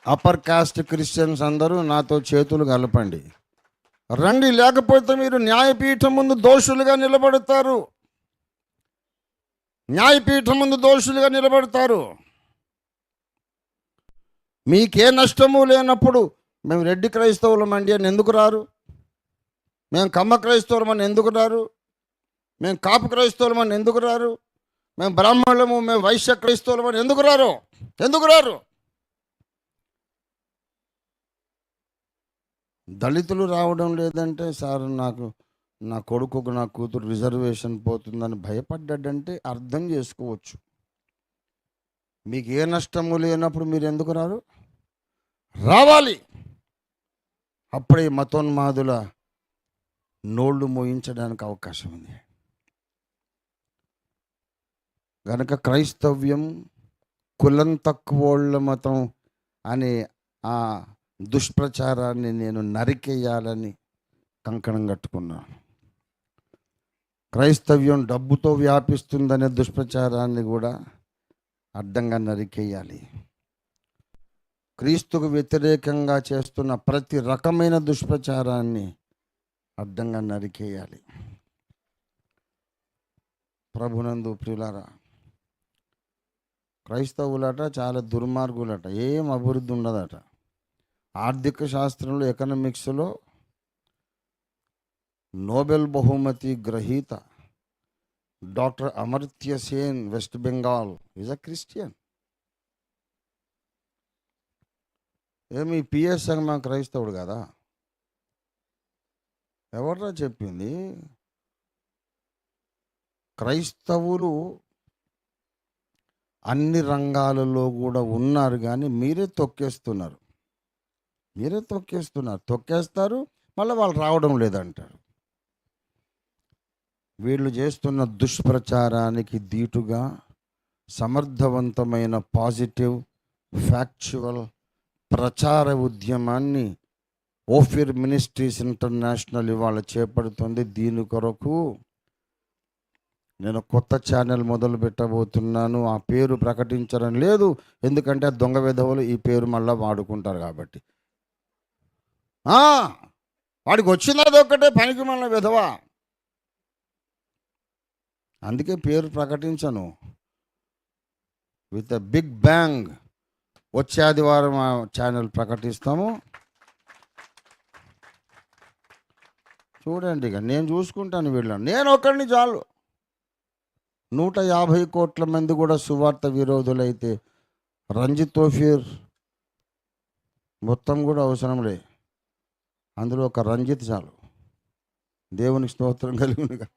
అప్పర్ కాస్ట్ క్రిస్టియన్స్ అందరూ నాతో చేతులు కలపండి, రండి. లేకపోతే మీరు న్యాయపీఠం ముందు దోషులుగా నిలబడతారు. మీకే నష్టము లేనప్పుడు మేము రెడ్డి క్రైస్తవులమండి అని ఎందుకు రారు? మేము కమ్మ క్రైస్తవులమని ఎందుకు రారు? మేము కాపు క్రైస్తవులమని ఎందుకు రారు? మేము బ్రాహ్మణులము, మేము వైశ్య క్రైస్తవులమని ఎందుకు రారు? దళితులు రావడం లేదంటే, సార్ నాకు నా కొడుకుకు నా కూతురు రిజర్వేషన్ పోతుందని భయపడ్డాడంటే అర్థం చేసుకోవచ్చు. మీకు ఏ నష్టము లేనప్పుడు మీరు ఎందుకు రారు? రావాలి. అప్పుడే మతోన్మాదుల నోళ్ళు మోయించడానికి అవకాశం ఉంది. కనుక క్రైస్తవ్యం కులం తక్కువోళ్ళ మతం అనే ఆ దుష్ప్రచారాన్ని నేను నరికేయాలని కంకణం కట్టుకున్నాను. క్రైస్తవ్యం డబ్బుతో వ్యాపిస్తుందనే దుష్ప్రచారాన్ని కూడా అడ్డంగా నరికేయాలి. క్రీస్తుకు వ్యతిరేకంగా చేస్తున్న ప్రతి రకమైన దుష్ప్రచారాన్ని అడ్డంగా నరికేయాలి. ప్రభునందు ప్రియులారా, క్రైస్తవులట చాలా దుర్మార్గులట, ఏం అభివృద్ధి ఉండదట. ఆర్థిక శాస్త్రంలో, ఎకనామిక్స్లో నోబెల్ బహుమతి గ్రహీత doctor Amartya Sen, west Bengal, is a Christian. ఏమి పిఎస్ సంగమా క్రైస్తవుడు కదా? ఎవరా చెప్పింది? క్రైస్తవులు అన్ని రంగాలలో కూడా ఉన్నారు, కానీ మీరే తొక్కేస్తున్నారు. తొక్కేస్తారు, మళ్ళీ వాళ్ళు రావడం లేదంటారు. వీళ్ళు చేస్తున్న దుష్ప్రచారానికి దీటుగా సమర్థవంతమైన పాజిటివ్ ఫ్యాక్చువల్ ప్రచార ఉద్యమాన్ని ఓఫిర్ మినిస్ట్రీస్ ఇంటర్నేషనల్ ఇవాళ చేపడుతుంది. దీని కొరకు నేను కొత్త ఛానల్ మొదలు పెట్టబోతున్నాను. ఆ పేరు ప్రకటించడం లేదు, ఎందుకంటే దొంగ విధవులు ఈ పేరు మళ్ళీ వాడుకుంటారు కాబట్టి. వాడికి వచ్చినది ఒక్కటే, పనికి మళ్ళీ విధవా. అందుకే పేరు ప్రకటించను. విత్ ఎ బిగ్ బ్యాంగ్ వచ్చే ఆదివారం ఆ ఛానల్ ప్రకటిస్తాము. చూడండి, ఇక నేను చూసుకుంటాను వీళ్ళని. నేను ఒక్కడిని చాలు. 150 కోట్ల మంది కూడా సువార్త విరోధులైతే రంజిత్ ఓఫీర్ మొత్తం కూడా అవసరం లే, అందులో ఒక రంజిత్ చాలు. దేవునికి స్తోత్రం కలిగినగా.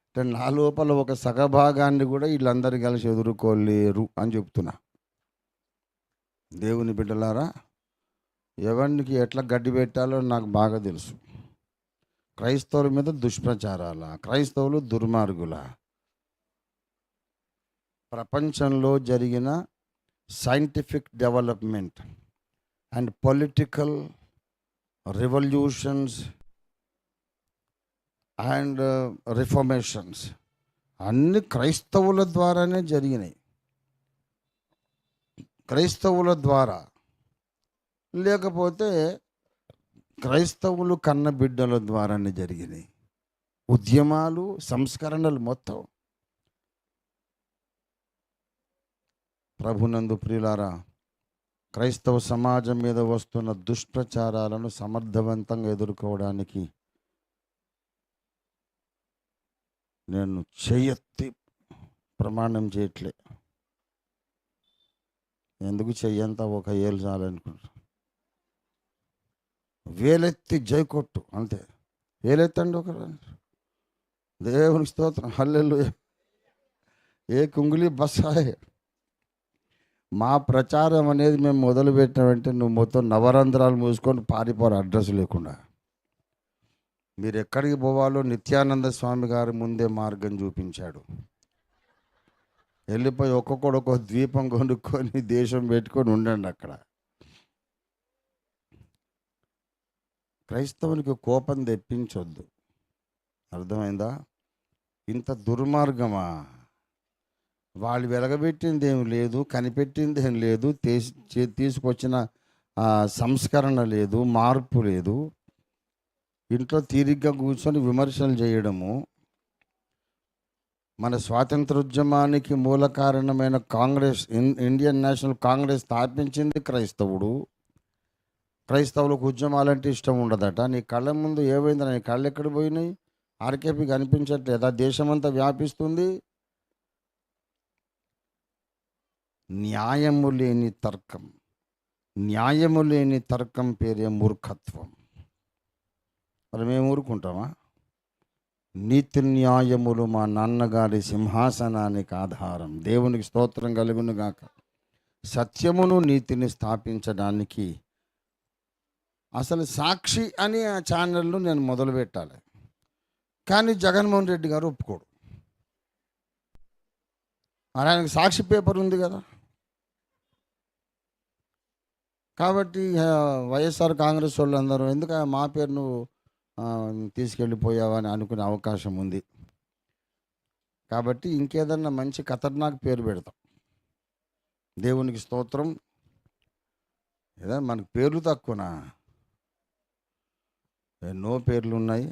అంటే నా లోపల ఒక సగభాగాన్ని కూడా వీళ్ళందరూ కలిసి ఎదుర్కోలేరు అని చెప్తున్నా. దేవుని బిడ్డలారా, ఎవరికి ఎట్లా గడ్డి పెట్టాలో నాకు బాగా తెలుసు. క్రైస్తవుల మీద దుష్ప్రచారాల, క్రైస్తవులు దుర్మార్గుల. ప్రపంచంలో జరిగిన scientific development and political revolutions and reformations అన్ని క్రైస్తవుల ద్వారానే జరిగినాయి. క్రైస్తవుల ద్వారా, లేకపోతే క్రైస్తవులు కన్న బిడ్డల ద్వారానే జరిగినాయి. ఉద్యమాలు, సంస్కరణలు మొత్తం. ప్రభునందు ప్రియులారా, క్రైస్తవ సమాజం మీద వస్తున్న దుష్ప్రచారాలను సమర్థవంతంగా ఎదుర్కోవడానికి నేను చెయ్యెత్తి ప్రమాణం చేయట్లే. ఎందుకు చెయ్యంతా ఒక ఏళ్ళు చాలనుకుంటా. వేలెత్తి జైకొట్టు అంతే. వేలెత్తండి ఒక. దేవునికి స్తోత్రం, హల్లెలూయా. ఏ కుంగులి బస్సాయ్. మా ప్రచారం అనేది మేము మొదలు పెట్టినామంటే నువ్వు మొత్తం నవరంధ్రాలు మూసుకొని పారిపోరు, అడ్రస్ లేకుండా. మీరు ఎక్కడికి పోవాలో నిత్యానంద స్వామి గారు ముందే మార్గం చూపించాడు. వెళ్ళిపోయి ఒక్కొక్కడు ఒక్కొక్క ద్వీపం కొనుక్కొని దేశం పెట్టుకొని ఉండండి అక్కడ. క్రైస్తవునికి కోపం తెప్పించొద్దు, అర్థమైందా? ఇంత దుర్మార్గమా? వాళ్ళు వెలగబెట్టింది ఏం లేదు, కనిపెట్టింది ఏం లేదు, తీసుకొచ్చిన సంస్కరణ లేదు, మార్పు లేదు. ఇంట్లో తీరిగ్గా కూర్చొని విమర్శలు చేయడము. మన స్వాతంత్రోద్యమానికి మూల కారణమైన కాంగ్రెస్, ఇండియన్ నేషనల్ కాంగ్రెస్ స్థాపించింది క్రైస్తవుడు. క్రైస్తవులకు ఉద్యమాలంటే ఇష్టం ఉండదట. నీ కళ్ళ ముందు ఏమైందా? నీ కళ్ళు ఎక్కడ పోయినాయి? ఆర్కేపీ కనిపించట్లేదా? దేశమంతా వ్యాపిస్తుంది. న్యాయము లేని తర్కం పేరే మూర్ఖత్వం. మరి మేము ఊరుకుంటామా? నీతి న్యాయములు మా నాన్నగారి సింహాసనానికి ఆధారం. దేవునికి స్తోత్రం కలుగును గాక. సత్యమును నీతిని స్థాపించడానికి అసలు సాక్షి అని ఆ ఛానల్ను నేను మొదలు పెట్టాలి, కానీ జగన్మోహన్ రెడ్డి గారు ఒప్పుకోడు. ఆయనకు సాక్షి పేపర్ ఉంది కదా. కాబట్టి వైఎస్ఆర్ కాంగ్రెస్ వాళ్ళు అందరూ ఎందుకు మా పేరు నువ్వు తీసుకెళ్ళిపోయావా అని అనుకునే అవకాశం ఉంది. కాబట్టి ఇంకేదన్నా మంచి ఖతర్నాక్ పేరు పెడతాం. దేవునికి స్తోత్రం. ఏదో మనకు పేర్లు తక్కువనా? ఎన్నో పేర్లు ఉన్నాయి,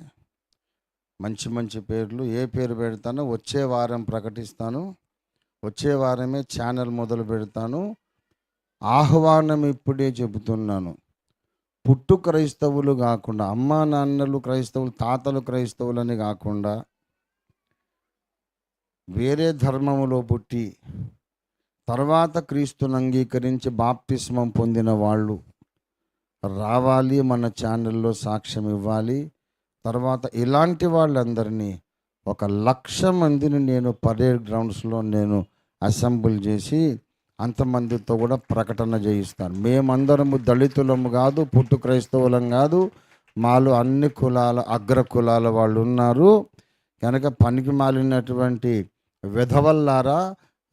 మంచి మంచి పేర్లు. ఏ పేరు పెడతానో వచ్చే వారం ప్రకటిస్తాను. వచ్చే వారమే ఛానల్ మొదలు పెడతాను. ఆహ్వానం ఇప్పుడే చెబుతున్నాను. పుట్టు క్రైస్తవులు కాకుండా, అమ్మా నాన్నలు క్రైస్తవులు, తాతలు క్రైస్తవులని కాకుండా వేరే ధర్మములో పుట్టి తర్వాత క్రీస్తుని అంగీకరించి బాప్తిస్మం పొందిన వాళ్ళు రావాలి, మన ఛానల్లో సాక్ష్యం ఇవ్వాలి. తర్వాత ఇలాంటి వాళ్ళందరినీ 1,00,000 మందిని నేను పరేడ్ గ్రౌండ్స్లో నేను అసెంబ్ల్ చేసి అంతమందితో కూడా ప్రకటన చేయిస్తాను. మేమందరము దళితులము కాదు, పుట్టు క్రైస్తవులం కాదు, మాలో అన్ని కులాల అగ్ర కులాల వాళ్ళు ఉన్నారు కనుక పనికి మాలినటువంటి విధవల్లారా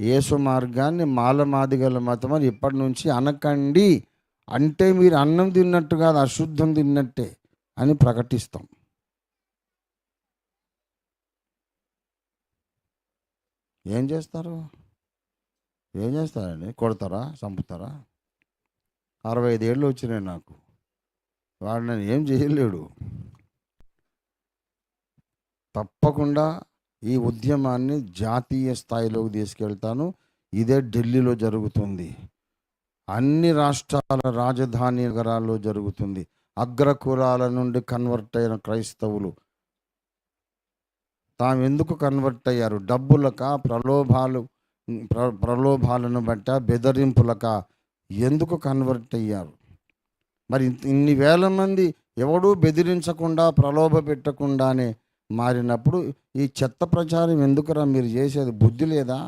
యేసు మార్గాన్ని మాలమాదిగల మతం అని ఇప్పటి నుంచి అనకండి. అంటే మీరు అన్నం తిన్నట్టు కాదు, అశుద్ధం తిన్నట్టే అని ప్రకటిస్తాం. ఏం చేస్తారండి? కొడతారా, చంపుతారా? 65 ఏళ్ళు వచ్చినాయి నాకు, వాడు నన్ను ఏం చేయలేడు. తప్పకుండా ఈ ఉద్యమాన్ని జాతీయ స్థాయిలోకి తీసుకెళ్తాను. ఇదే ఢిల్లీలో జరుగుతుంది, అన్ని రాష్ట్రాల రాజధాని నగరాల్లో జరుగుతుంది. అగ్రకులాల నుండి కన్వర్ట్ అయిన క్రైస్తవులు తాము ఎందుకు కన్వర్ట్ అయ్యారు? డబ్బులక, ప్రలోభాలను బట్ట, బెదిరింపులక ఎందుకు కన్వర్ట్ అయ్యారు? మరి ఇన్ని వేల మంది ఎవడూ బెదిరించకుండా, ప్రలోభ పెట్టకుండానే మారినప్పుడు ఈ చెత్త ప్రచారం ఎందుకురా మీరు చేసేది? బుద్ధి లేదా?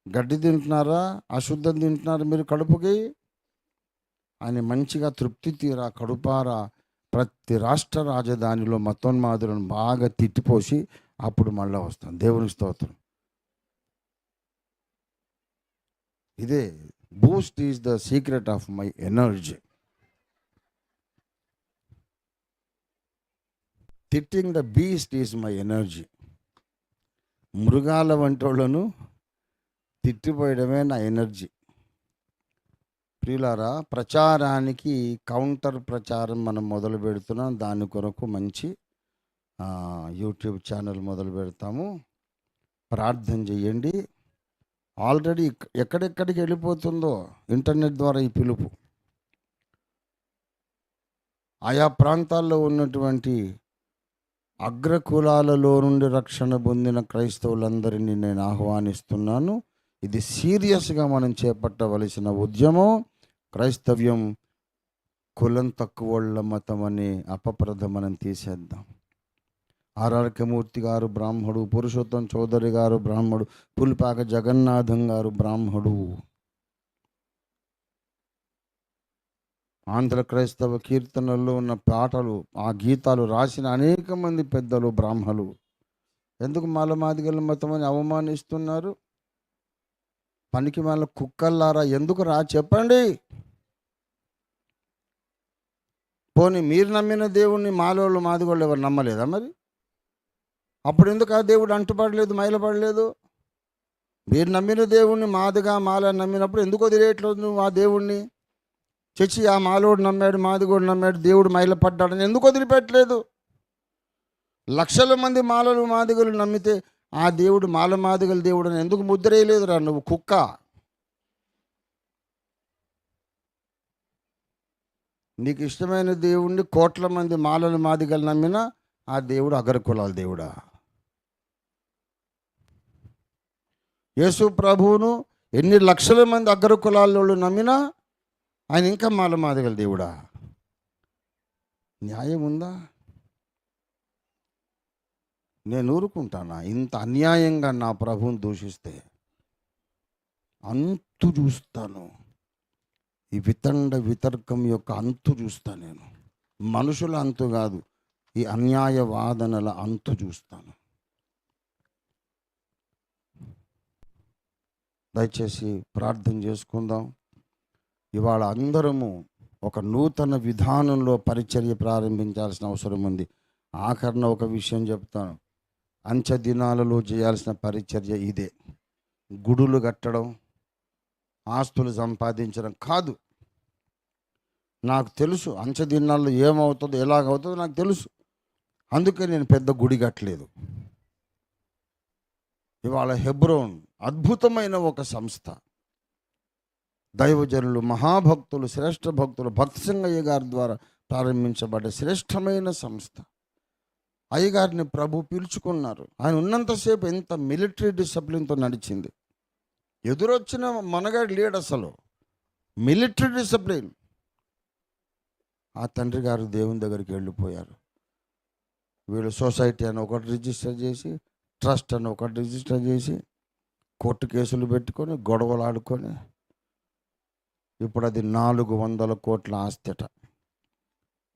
గడ్డి తింటున్నారా, అశుద్ధం తింటున్నారా మీరు కడుపుకి అని మంచిగా తృప్తి తీరా కడుపారా ప్రతి రాష్ట్ర రాజధానిలో మతోన్మాదులను బాగా తిట్టిపోసి అప్పుడు మళ్ళీ వస్తాను. దేవుని స్తోత్రం. ఇదే boost is the secret of my energy. తిట్టింగ్ the beast is my energy. మృగాల వంటోళ్లను తిట్టిపోయడమే నా ఎనర్జీ. ప్రియులారా, ప్రచారానికి కౌంటర్ ప్రచారం మనం మొదలు పెడుతున్నాం. దాని కొరకు మంచి యూట్యూబ్ ఛానల్ మొదలు పెడతాము. ప్రార్థన చేయండి. ఆల్రెడీ ఎక్కడెక్కడికి వెళ్ళిపోతుందో ఇంటర్నెట్ ద్వారా ఈ పిలుపు. ఆయా ప్రాంతాల్లో ఉన్నటువంటి అగ్రకులాలలో నుండి రక్షణ పొందిన క్రైస్తవులందరినీ నేను ఆహ్వానిస్తున్నాను. ఇది సీరియస్గా మనం చేపట్టవలసిన ఉద్యమం. క్రైస్తవ్యం కులం తక్కువళ్ళ మతం అనే అపప్రద మనం తీసేద్దాం. ఆర్ఆర్కే మూర్తి గారు బ్రాహ్మడు, పురుషోత్తం చౌదరి గారు బ్రాహ్మడు, పులిపాక జగన్నాథం గారు బ్రాహ్మడు, ఆంధ్ర క్రైస్తవ కీర్తనల్లో ఉన్న పాటలు, ఆ గీతాలు రాసిన అనేక మంది పెద్దలు బ్రాహ్మలు. ఎందుకు మాలమాదిగల మతం అని అవమానిస్తున్నారు? పనికి మాల కుక్కల్లారా ఎందుకు రా చెప్పండి. పోనీ మీరు నమ్మిన దేవుణ్ణి మాలోళ్ళు మాదిగోళ్ళు ఎవరు నమ్మలేదా? మరి అప్పుడు ఎందుకు ఆ దేవుడు అంటుపడలేదు, మైలపడలేదు? మీరు నమ్మిన దేవుణ్ణి మాదిగా మాల నమ్మినప్పుడు ఎందుకు వదిలేయట్లేదు నువ్వు ఆ దేవుణ్ణి? చచ్చి ఆ మాలోడు నమ్మాడు, మాదిగోడు నమ్మాడు, దేవుడు మైలపడ్డాడని ఎందుకు వదిలిపెట్టలేదు? లక్షల మంది మాలలు మాదిగలు నమ్మితే ఆ దేవుడు మాల మాదిగల దేవుడు అని ఎందుకు ముద్రేయలేదురా నువ్వు కుక్క? నీకు ఇష్టమైన దేవుణ్ణి కోట్ల మంది మాలలు మాదిగలు నమ్మినా ఆ దేవుడు అగ్రకులాల దేవుడా? యేసు ప్రభువును ఎన్ని లక్షల మంది అగ్రకులాల నమ్మినా ఆయన ఇంకా మాల మాదిగల దేవుడా? న్యాయం ఉందా? నేను ఊరుకుంటానా? ఇంత అన్యాయంగా నా ప్రభువుని దూషిస్తే అంతు చూస్తాను. ఈ వితండ వితర్కం యొక్క అంతు చూస్తాను నేను. మనుషుల అంతు కాదు, ఈ అన్యాయ వాదనల అంతు చూస్తాను. దయచేసి ప్రార్థన చేసుకుందాం. ఇవాళ అందరము ఒక నూతన విధానంలో పరిచర్య ప్రారంభించాల్సిన అవసరం ఉంది. ఆఖరణ ఒక విషయం చెప్తాను. అంచె దినాలలో చేయాల్సిన పరిచర్య ఇదే. గుడులు కట్టడం, ఆస్తులు సంపాదించడం కాదు. నాకు తెలుసు అంచె దినాల్లో ఏమవుతుందో, ఎలాగవుతుందో నాకు తెలుసు. అందుకే నేను పెద్ద గుడి కట్టలేదు. ఇవాళ హెబ్రోన్ అద్భుతమైన ఒక సంస్థ. దైవజనులు, మహాభక్తులు, శ్రేష్ఠ భక్తులు భక్తి సింగయ్య గారి ద్వారా ప్రారంభించబడ్డ శ్రేష్టమైన సంస్థ. అయ్యగారిని ప్రభు పిలుచుకున్నారు. ఆయన ఉన్నంతసేపు ఎంత మిలిటరీ డిసిప్లిన్తో నడిచింది. ఎదురొచ్చిన మనగాడు లేడు అసలు. Military discipline. ఆ తండ్రి గారు దేవుని దగ్గరికి వెళ్ళిపోయారు. వీళ్ళు సొసైటీ అని ఒకటి రిజిస్టర్ చేసి, ట్రస్ట్ అని ఒకటి రిజిస్టర్ చేసి, కోర్టు కేసులు పెట్టుకొని గొడవలు ఆడుకొని, ఇప్పుడు అది 400 కోట్ల ఆస్తిట.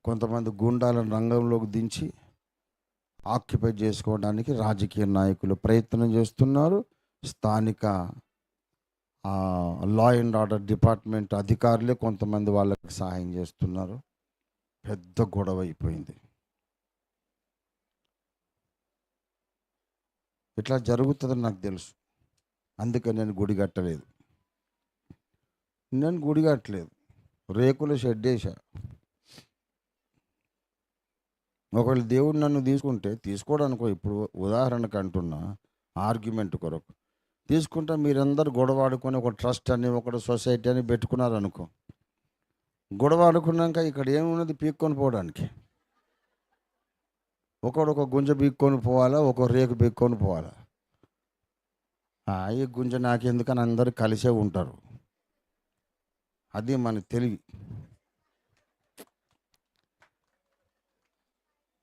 కొంతమంది గుండాలను రంగంలోకి దించి ఆక్యుపై చేసుకోవడానికి రాజకీయ నాయకులు ప్రయత్నం చేస్తున్నారు. స్థానిక లా అండ్ ఆర్డర్ డిపార్ట్మెంట్ అధికారులే కొంతమంది వాళ్ళకి సహాయం చేస్తున్నారు. పెద్ద గొడవ అయిపోయింది. ఇట్లా జరుగుతుందని నాకు తెలుసు. అందుకే నేను గుడి కట్టలేదు. రేకుల షెడ్ వేసా. ఒకవేళ దేవుడు నన్ను తీసుకుంటే, తీసుకోవడానికో, ఇప్పుడు ఉదాహరణకు అంటున్నా, ఆర్గ్యుమెంట్ కొరకు తీసుకుంటే, మీరందరూ గొడవ ఆడుకొని ఒక ట్రస్ట్ అని ఒకటి సొసైటీ అని పెట్టుకున్నారనుకో, గొడవ ఆడుకున్నాక ఇక్కడ ఏమున్నది పీక్కొని పోవడానికి? ఒకడు గుంజ పీక్కొని పోవాలా, ఒక రేకు పీక్కొని పోవాలా? ఈ గుంజ నాకెందుకని అందరూ కలిసే ఉంటారు. అది మన తెలివి.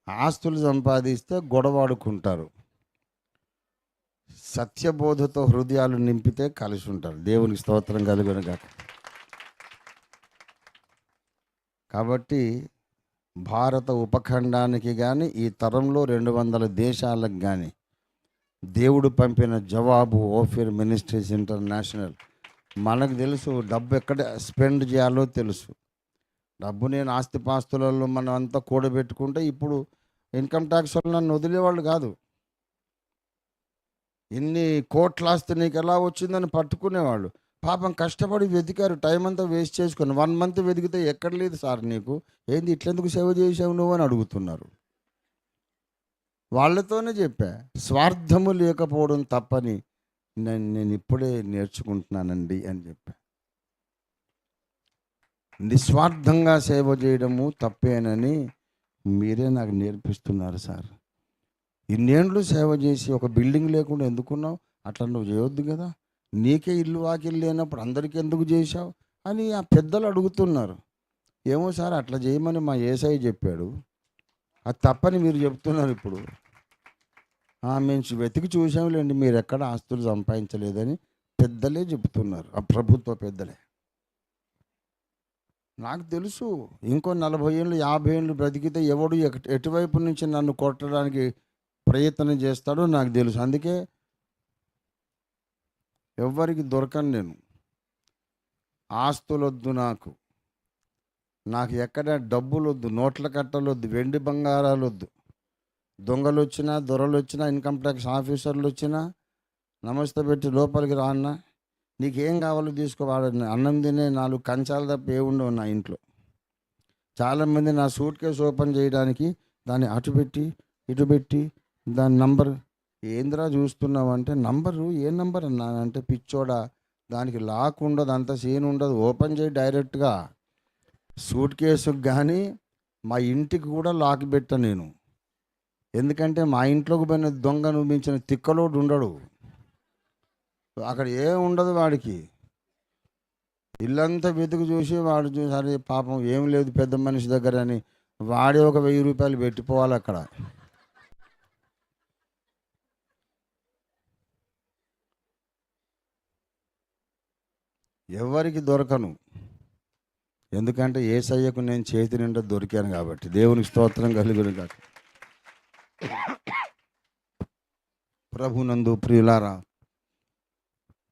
ఆస్తులు సంపాదిస్తే గొడవాడుకుంటారు. సత్యబోధతో హృదయాలు నింపితే కలిసి ఉంటారు. దేవునికి స్తోత్రం కలుగునుగాక. కాబట్టి భారత ఉపఖండానికి కానీ ఈ తరంలో 200 దేశాలకు కానీ దేవుడు పంపిన జవాబు ఓఫీర్ మినిస్ట్రీస్ ఇంటర్నేషనల్. మనకు తెలుసు డబ్బు ఎక్కడ స్పెండ్ చేయాలో తెలుసు. డబ్బు నేను ఆస్తిపాస్తులలో మనం అంతా కూడబెట్టుకుంటే, ఇప్పుడు ఇన్కమ్ ట్యాక్స్ వాళ్ళు నన్ను వదిలేవాళ్ళు కాదు. ఇన్ని కోట్ల ఆస్తి నీకు ఎలా వచ్చిందని పట్టుకునేవాళ్ళు. పాపం కష్టపడి వెతికారు, టైం అంతా వేస్ట్ చేసుకొని. 1 మంత్ వెతికితే ఎక్కడ లేదు సార్ నీకు, ఏంది ఇట్లెందుకు సేవ చేసావు నువ్వు అని అడుగుతున్నారు. వాళ్ళతోనే చెప్పా, స్వార్థము లేకపోవడం తప్పని నేను ఇప్పుడే నేర్చుకుంటున్నానండి అని చెప్పా. నిస్వార్థంగా సేవ చేయడము తప్పేనని మీరే నాకు నేర్పిస్తున్నారు సార్. ఇన్నేళ్ళు సేవ చేసి ఒక బిల్డింగ్ లేకుండా ఎందుకున్నావు? అట్లా నువ్వు చేయొద్దు కదా. నీకే ఇల్లు వాకిల్లు లేనప్పుడు అందరికీ ఎందుకు చేశావు అని ఆ పెద్దలు అడుగుతున్నారు. ఏమో సార్ అట్లా చేయమని మా యేసయ్య చెప్పాడు, అది తప్పని మీరు చెప్తున్నారు ఇప్పుడు. మేము వెతికి చూసాములేండి, మీరు ఎక్కడ ఆస్తులు సంపాదించలేదని పెద్దలే చెప్తున్నారు, ఆ ప్రభుత్వ పెద్దలే. నాకు తెలుసు, ఇంకో 40 ఏళ్ళు 50 ఏళ్ళు బ్రతికితే ఎవడు ఎటువైపు నుంచి నన్ను కొట్టడానికి ప్రయత్నం చేస్తాడో నాకు తెలుసు. అందుకే ఎవ్వరికి దొరకను నేను. ఆస్తులొద్దు నాకు ఎక్కడ డబ్బులు వద్దు, నోట్ల కట్టలు వద్దు, వెండి బంగారాలు వద్దు. దొంగలు వచ్చినా, దొరలు వచ్చినా, ఇన్కమ్ ట్యాక్స్ ఆఫీసర్లు వచ్చినా నమస్తే పెట్టి లోపలికి రాన్నా, నీకేం కావాలో తీసుకోవాలని. అన్నం తినే 4 కంచాలు తప్ప ఏ ఉండవు నా ఇంట్లో. చాలామంది నా సూట్ కేసు ఓపెన్ చేయడానికి దాన్ని అటు పెట్టి ఇటు పెట్టి దాని నంబర్ ఏంద్రా చూస్తున్నావు అంటే, నంబరు ఏ నంబర్ అన్నా అంటే, పిచ్చోడా దానికి లాక్ ఉండదు, అంత సీన్ ఉండదు, ఓపెన్ చేయి డైరెక్ట్గా. సూట్ కేసుకు కానీ మా ఇంటికి కూడా లాక్ పెట్టా నేను. ఎందుకంటే మా ఇంట్లోకి పోయిన దొంగను మించిన తిక్కలోడు ఉండడు అక్కడ, ఏం ఉండదు వాడికి. ఇల్లంతా వెతుకు చూసి వాడు చూసారి పాపం ఏం లేదు పెద్ద మనిషి దగ్గర అని వాడే ఒక 1000 రూపాయలు పెట్టిపోవాలి అక్కడ. ఎవరికి దొరకను, ఎందుకంటే యేసయ్యకు నేను చేతి నిండా దొరికాను కాబట్టి. దేవునికి స్తోత్రం కలుగునుగాక. ప్రభునందు ప్రియులారా,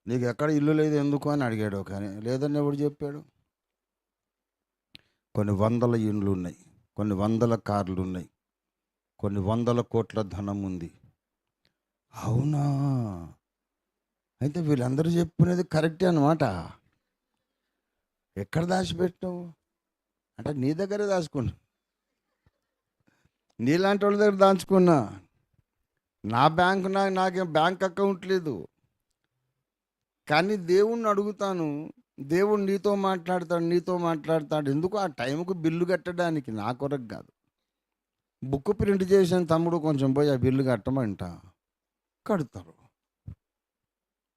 నీకు ఎక్కడ ఇల్లు లేదు ఎందుకు అని అడిగాడు. కానీ లేదని ఎవడు చెప్పాడు? కొన్ని 100 ఇండ్లు ఉన్నాయి, కొన్ని 100 కార్లు ఉన్నాయి, కొన్ని 100 కోట్ల ధనం ఉంది. అవునా? అయితే వీళ్ళందరూ చెప్పుకునేది కరెక్టే అన్నమాట. ఎక్కడ దాచిపెట్టావు అంటే, నీ దగ్గరే దాచుకున్నా, నీలాంటి వాళ్ళ దగ్గర దాచుకున్నా. నాకేం బ్యాంక్ అకౌంట్ లేదు. కానీ దేవుణ్ణి అడుగుతాను, దేవుడు నీతో మాట్లాడతాడు. ఎందుకు? ఆ టైంకు బిల్లు కట్టడానికి, నా కొరకు కాదు. బుక్ ప్రింట్ చేసిన తమ్ముడు కొంచెం పోయి ఆ బిల్లు కట్టమంట, కడతారు.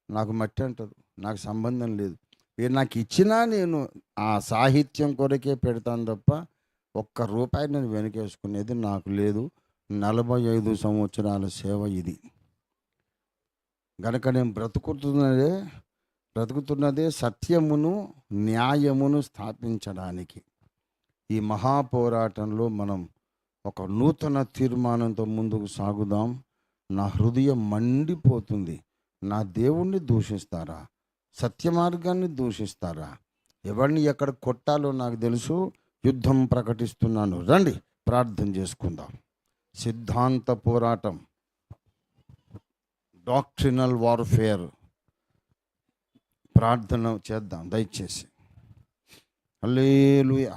నాకు మట్టి అంటదు. నాకు సంబంధం లేదు. మీరు నాకు ఇచ్చినా నేను ఆ సాహిత్యం కొరకే పెడతాను తప్ప ఒక్క రూపాయి నేను వెనకేసుకునేది నాకు లేదు. 45 సంవత్సరాల సేవ ఇది. గనక నేను బ్రతుకుతున్నదే సత్యమును న్యాయమును స్థాపించడానికి. ఈ మహాపోరాటంలో మనం ఒక నూతన తీర్మానంతో ముందుకు సాగుదాం. నా హృదయం మండిపోతుంది. నా దేవుణ్ణి దూషిస్తారా? సత్య మార్గాన్ని దూషిస్తారా? ఎవరిని ఎక్కడ కొట్టాలో నాకు తెలుసు. యుద్ధం ప్రకటిస్తున్నాను. రండి ప్రార్థన చేసుకుందాం. సిద్ధాంత పోరాటం, డాక్ట్రినల్ వార్ఫేర్. ప్రార్థన చేద్దాం దయచేసి. హల్లెలూయా.